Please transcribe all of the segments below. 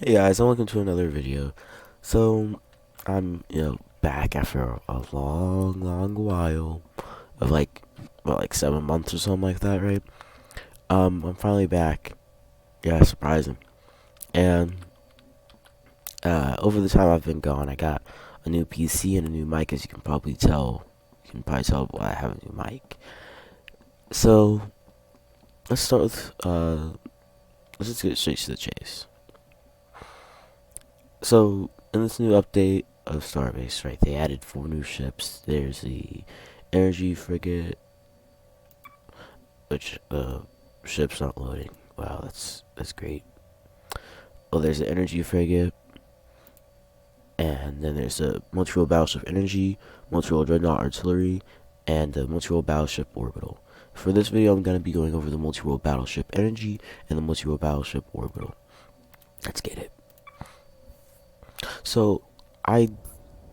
Hey guys, and welcome to another video. So, I'm, back after a long while of like 7 months or something like that, right? I'm finally back. Yeah, surprising. And, over the time I've been gone, I got a new PC and a new mic, as you can probably tell. You can probably tell why I have a new mic. So, let's start with, let's just get straight to the chase. So, in this new update of Starbase, right, they added 4 new ships. There's the energy frigate, which ship's not loading. Wow, that's great. Well, there's the energy frigate, and then there's the Multirole Battleship Energy, Multirole Dreadnought Artillery, and the Multirole Battleship Orbital. For this video, I'm going to be going over the Multirole Battleship Energy and the Multirole Battleship Orbital. Let's get it. So, I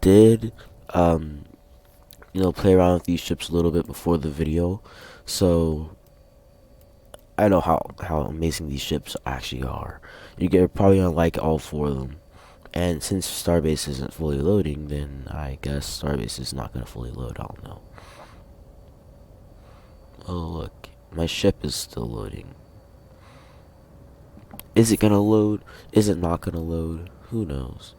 did, play around with these ships a little bit before the video, so I know how amazing these ships actually are. You're probably gonna like all 4 of them, and since Starbase isn't fully loading, then I guess Starbase is not gonna fully load. I don't know. Oh look, my ship is still loading. Is it gonna load? Is it not gonna load? Who knows?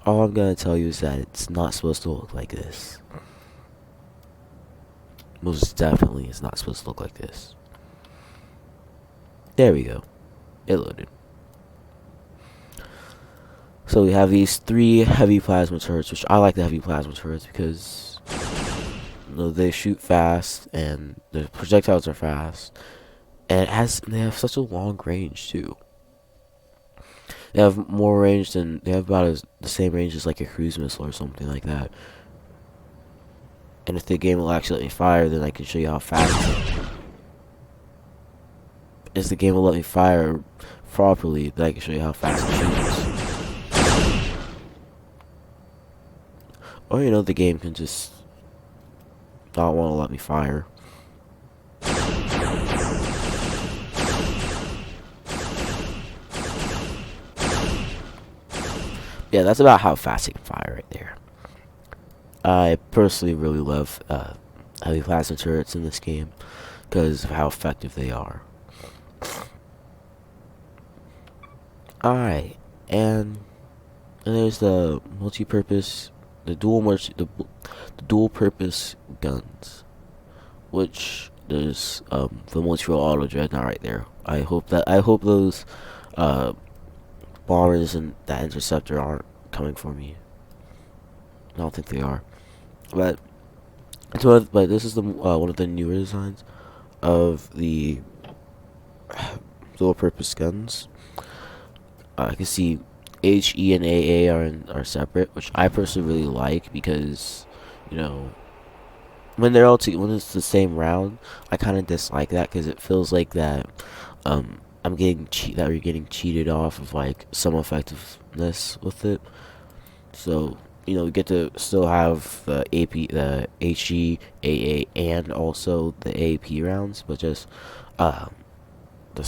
All I'm gonna tell you is that it's not supposed to look like this. Most definitely it's not supposed to look like this. There we go. It loaded. So we have these 3 heavy plasma turrets, which I like the heavy plasma turrets because they shoot fast and the projectiles are fast, and they have such a long range too. They have more range than they have about the same range as like a cruise missile or something like that. And if the game will actually let me fire, then I can show you how fast. If the game will let me fire properly, then I can show you how fast it shoots. Or the game can just not want to let me fire. Yeah, that's about how fast it can fire right there. I personally really love heavy plasma turrets in this game because of how effective they are. Alright, and there's the dual purpose guns, which there's the Multirole Auto Dreadnought right there. I hope those bombers and that interceptor aren't coming for me. I don't think they are, but this is the one of the newer designs of the dual purpose guns. I can see H, E, and AA are separate, which I personally really like because, when when it's the same round, I kind of dislike that because it feels like that we're getting cheated off of like some effectiveness with it. So we get to still have the HE, AA, and also the AP rounds, but just the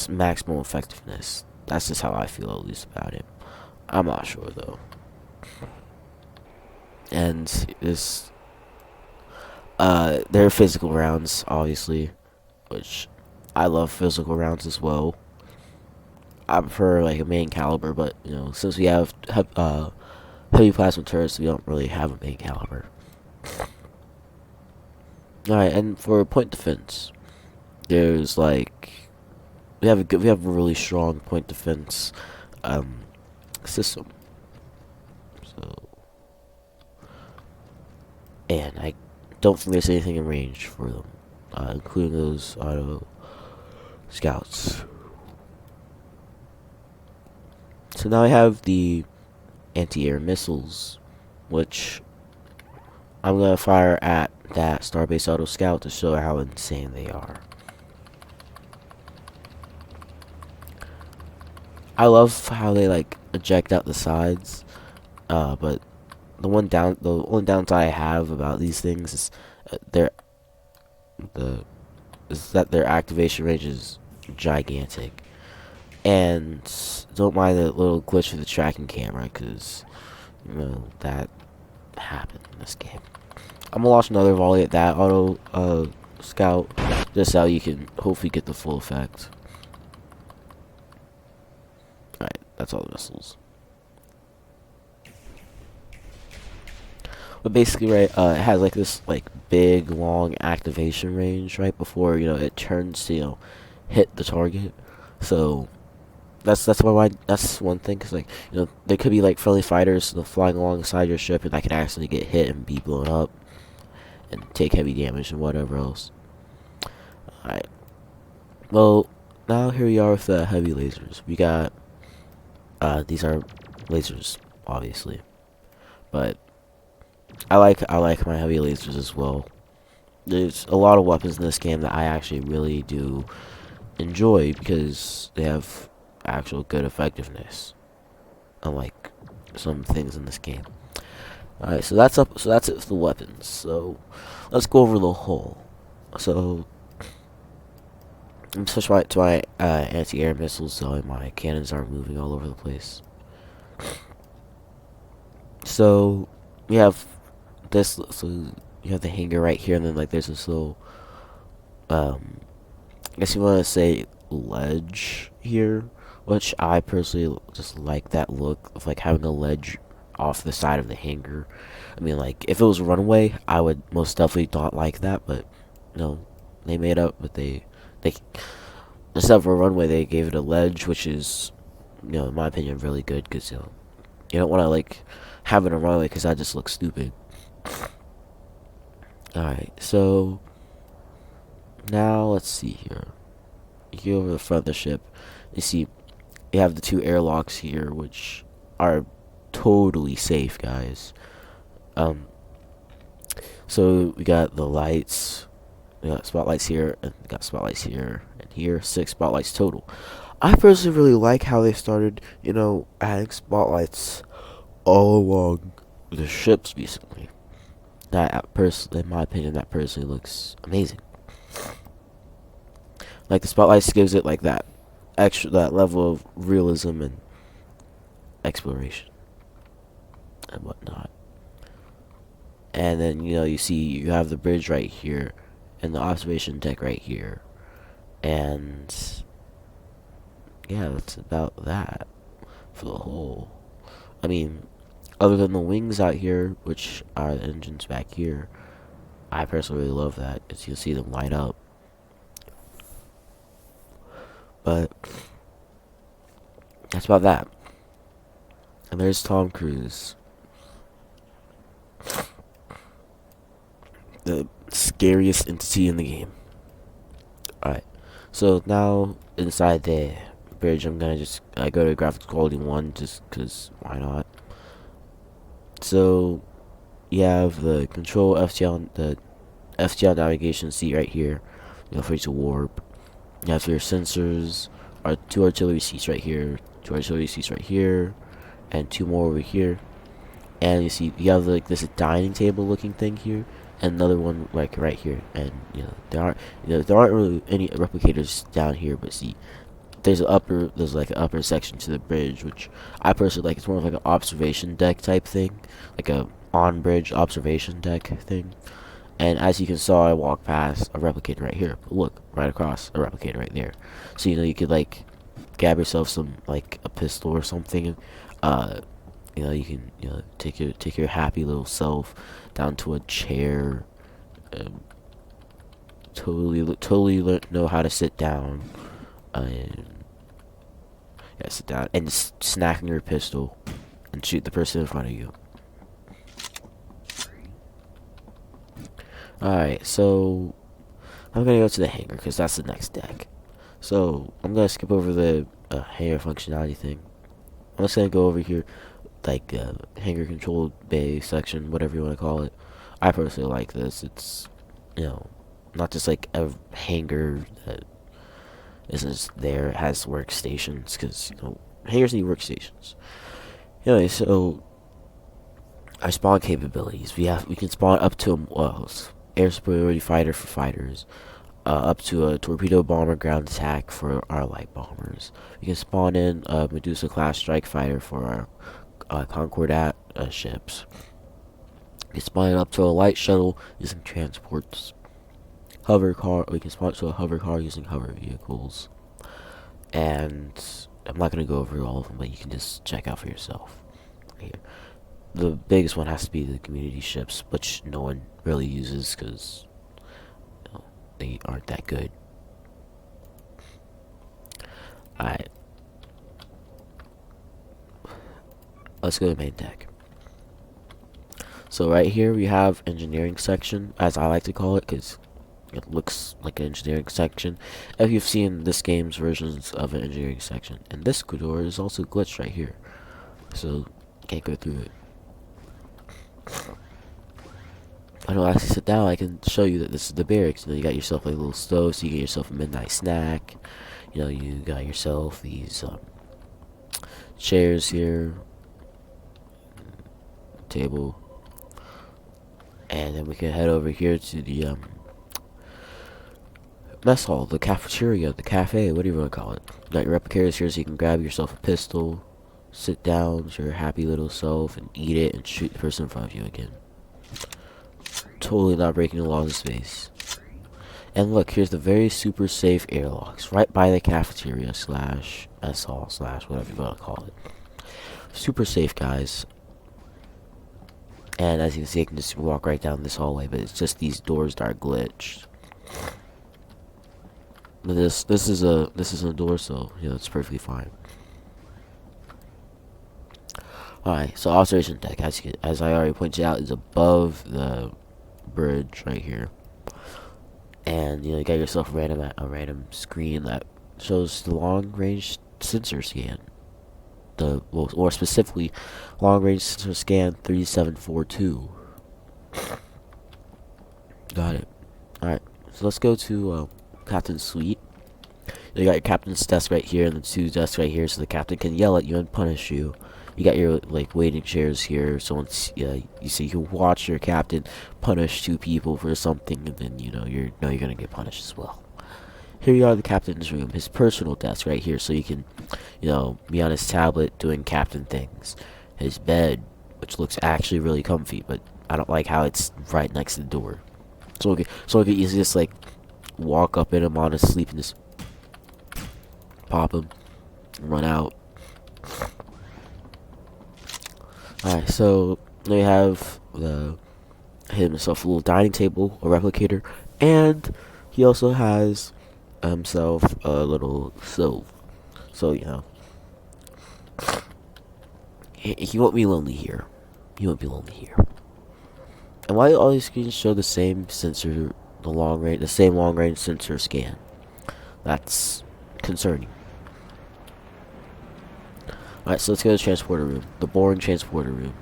maximum effectiveness. That's just how I feel, at least, about it. I'm not sure though. And there are physical rounds, obviously, which I love physical rounds as well. I prefer like a main caliber, but since we have heavy plasma turrets, we don't really have a main caliber. Alright, and for point defense, there's like we have a really strong point defense system. So, and I don't think there's anything in range for them, including those auto scouts. So now I have the anti-air missiles, which I'm gonna fire at that Starbase Auto Scout to show how insane they are. I love how they like eject out the sides, but the only downside I have about these things is that their activation range is gigantic, And don't mind the little glitch with the tracking camera, because, that happened in this game. I'm gonna launch another volley at that auto scout, just so you can hopefully get the full effect. Alright, that's all the missiles. But basically, right, it has like this big long activation range right before it turns to hit the target. So that's one thing, because there could be friendly fighters flying alongside your ship, and that could actually get hit and be blown up and take heavy damage and whatever else. Alright, well, now here we are with the heavy lasers. We got these are lasers, obviously, but I like my heavy lasers as well. There's a lot of weapons in this game that I actually really do enjoy because they have actual good effectiveness, unlike some things in this game. Alright, so that's up. So that's it for the weapons. So let's go over the hull. So I'm switch to my anti-air missiles, so my cannons are moving all over the place. So we have this. So you have the hangar right here, and then there's this little, I guess you want to say ledge here, which I personally just like that look of having a ledge off the side of the hangar. I mean, if it was a runway, I would most definitely not like that, but they made up, but they instead of a runway, they gave it a ledge, which is, in my opinion, really good, because you don't want to have it a runway, because that just looks stupid. Alright, so now let's see here. You go over the front of the ship. You see, you have the two airlocks here, which are totally safe, guys. So we got the lights. We got spotlights here, and we got spotlights here, and here. 6 spotlights total. I personally really like how they started, adding spotlights all along the ships, basically. That in my opinion, that personally looks amazing. The spotlights gives it that level of realism and exploration and whatnot. And then you see you have the bridge right here and the observation deck right here, and yeah, that's about that for the whole. I mean, other than the wings out here, which are the engines back here, I personally really love that, as you'll see them light up. But that's about that. And there's Tom Cruise, the scariest entity in the game. Alright, so now inside the bridge, I'm gonna just go to graphics quality 1, just because why not. So you have the control the FTL navigation seat right here, for you to warp. You have your sensors, 2 artillery seats right here, 2 artillery seats right here, and 2 more over here. And you see you have this dining table looking thing here, and another one right here. And there aren't really any replicators down here, but see, there's an upper section to the bridge, which I personally like. It's more of an observation deck type thing, a on bridge observation deck thing. And as you can saw, I walked past a replicator right here. But look, right across, a replicator right there. So you could grab yourself some a pistol or something. You can take your happy little self down to a chair. Totally know how to sit down. Sit down and just snack on your pistol and shoot the person in front of you. Alright, so I'm gonna go to the hangar because that's the next deck. So I'm gonna skip over the hangar functionality thing. I'm just gonna go over here, hangar control bay section, whatever you want to call it. I personally like this. It's not just a hangar that isn't just there. It has workstations, because hangars need workstations. Anyway, so our spawn capabilities. We can spawn up to air superiority fighter for fighters, up to a torpedo bomber ground attack for our light bombers. We can spawn in a Medusa class strike fighter for our Concordat ships. We can spawn in up to a light shuttle using transports. Hover car. We can spawn to a hover car using hover vehicles. And I'm not gonna go over all of them, but you can just check out for yourself. Here. The biggest one has to be the community ships, which no one really uses because they aren't that good. Alright, let's go to main deck. So right here we have engineering section, as I like to call it, because it looks like an engineering section. If you've seen this game's versions of an engineering section, and this door is also glitched right here, so can't go through it. I don't actually sit down. I can show you that this is the barracks. You know, you got yourself like a little stove, so you get yourself a midnight snack. You know, you got yourself these chairs here, table, and then we can head over here to the mess hall, the cafeteria, the cafe, whatever you want to call it. You got your replicators here, so you can grab yourself a pistol, sit down with your happy little self, and eat it, and shoot the person in front of you again. Totally not breaking the laws of space. And look, here's the very super safe airlocks right by the cafeteria slash mess hall slash whatever you want to call it. Super safe, guys. And as you can see, I can just walk right down this hallway, but it's just these doors that are glitched. But this is a door, so you know it's perfectly fine. Alright, so observation deck, as I already pointed out, is above the bridge right here. And you know, you got yourself a random screen that shows the long range sensor scan. Well, more specifically, long range sensor scan 3742. Got it. Alright, so let's go to Captain's Suite. You got your captain's desk right here and the two desks right here, so the captain can yell at you and punish you. You got your like waiting chairs here, so once you see, you can watch your captain punish two people for something, and then you know you're gonna get punished as well. Here you are, the captain's room, his personal desk right here, so you can, you know, be on his tablet doing captain things. His bed, which looks actually really comfy, but I don't like how it's right next to the door. So you can easily just like walk up in him on his sleep and just pop him, run out. Alright, so they have himself a little dining table, a replicator, and he also has himself a little stove. So you know, he won't be lonely here. He won't be lonely here. And why do all these screens show the same sensor, the same long range sensor scan? That's concerning. Alright, so let's go to the transporter room. The boring transporter room.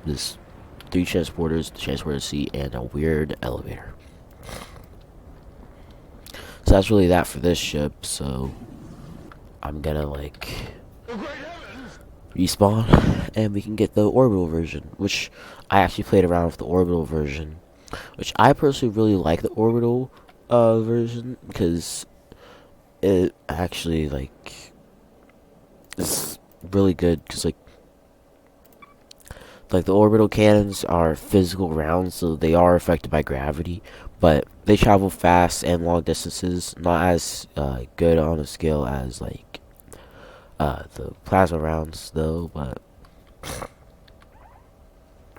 There's 3 transporters, the transporter seat, and a weird elevator. So that's really that for this ship, so I'm gonna like respawn and we can get the orbital version, which I actually played around with the orbital version, which I personally really like the orbital version because it actually like is really good because like the orbital cannons are physical rounds, so they are affected by gravity, but they travel fast and long distances, not as good on a scale as like the plasma rounds though, but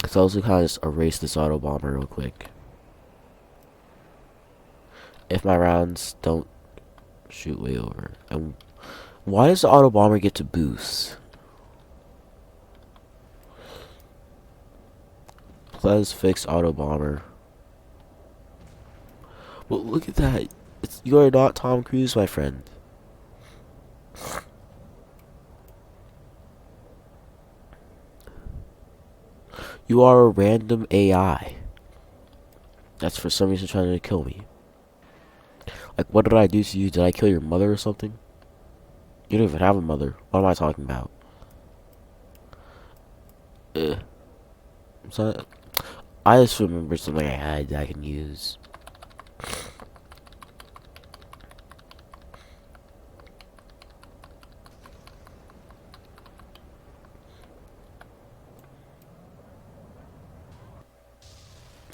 let's also kind of just erase this auto bomber real quick. If my rounds don't shoot way over. And why does the auto bomber get to boost? Let's fix auto bomber. Well, look at that. You are not Tom Cruise, my friend. You are a random AI. That's for some reason trying to kill me. Like, what did I do to you? Did I kill your mother or something? You don't even have a mother. What am I talking about? So, I just remember something I had that I can use.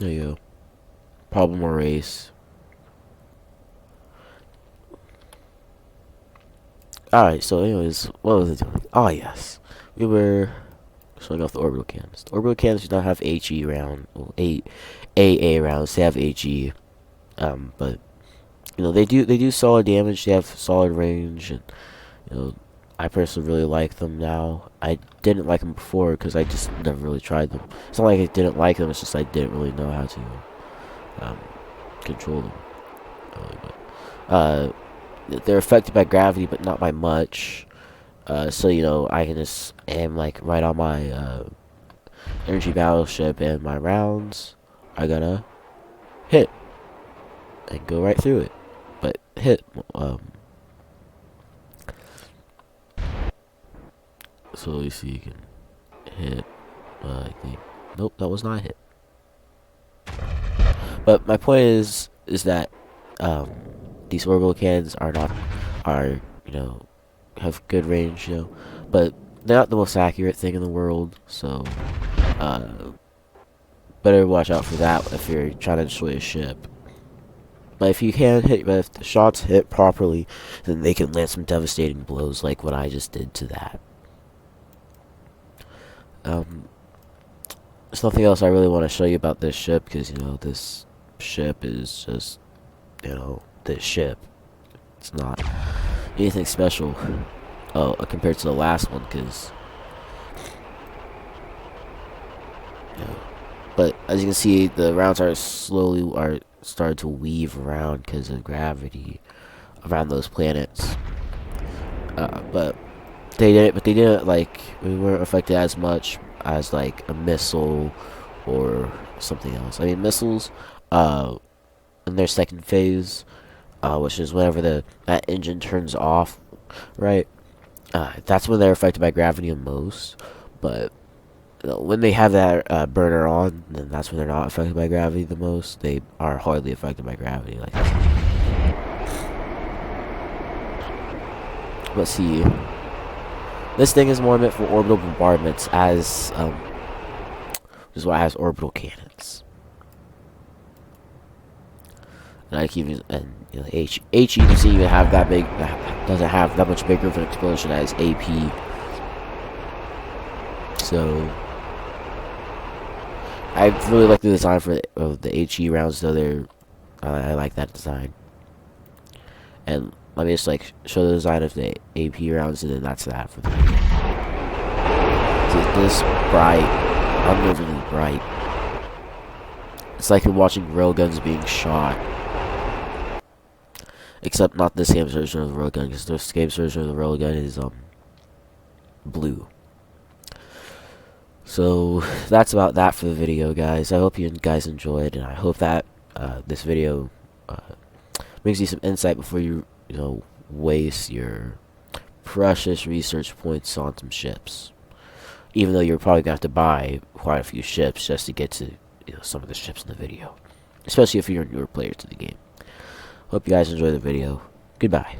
There you go. Problem erase. Alright, so anyways, what was it doing? Oh yes. We were showing off the orbital cannons. The orbital cannons do not have HE round, well, AA rounds. They have HE, but you know they do solid damage. They have solid range, and you know I personally really like them now. I didn't like them before because I just never really tried them. It's not like I didn't like them. It's just I didn't really know how to control them. They're affected by gravity, but not by much. So you know I can just aim like right on my energy battleship, and my rounds are gonna hit and go right through it. But hit. So you see, you can hit. I think. Nope, that was not a hit. But my point is that these orbital cannons are you know have good range, you know, but they're not the most accurate thing in the world. So better watch out for that if you're trying to destroy a ship. But if you can hit, but if the shots hit properly, then they can land some devastating blows like what I just did to that. There's nothing else I really want to show you about this ship, because you know this ship is just, you know, this ship. It's not anything special compared to the last one, because you know, but as you can see, the rounds are starting to weave around because of gravity around those planets. But they didn't like, we weren't affected as much as like a missile or something else. I mean, missiles in their second phase, which is whenever that engine turns off, right? That's when they're affected by gravity the most. But you know, when they have that burner on, then that's when they're not affected by gravity the most. They are hardly affected by gravity. Like, let's see. This thing is more meant for orbital bombardments, as which is why it has orbital cannons. And I keep and you know, HE doesn't even have that big, doesn't have that much bigger of an explosion as AP. So I really like the design for the HE rounds, though. I like that design. And let me just like show the design of the AP rounds, and then that's that for the video. It's this bright, unbelievably bright. It's like you're watching railguns being shot. Except not this game's version of the railgun, because this game's version of the railgun is blue. So that's about that for the video, guys. I hope you guys enjoyed, and I hope that this video brings you some insight before you know waste your precious research points on some ships. Even though you're probably gonna have to buy quite a few ships just to get to some of the ships in the video, especially if you're a newer player to the game. Hope you guys enjoy the video. Goodbye.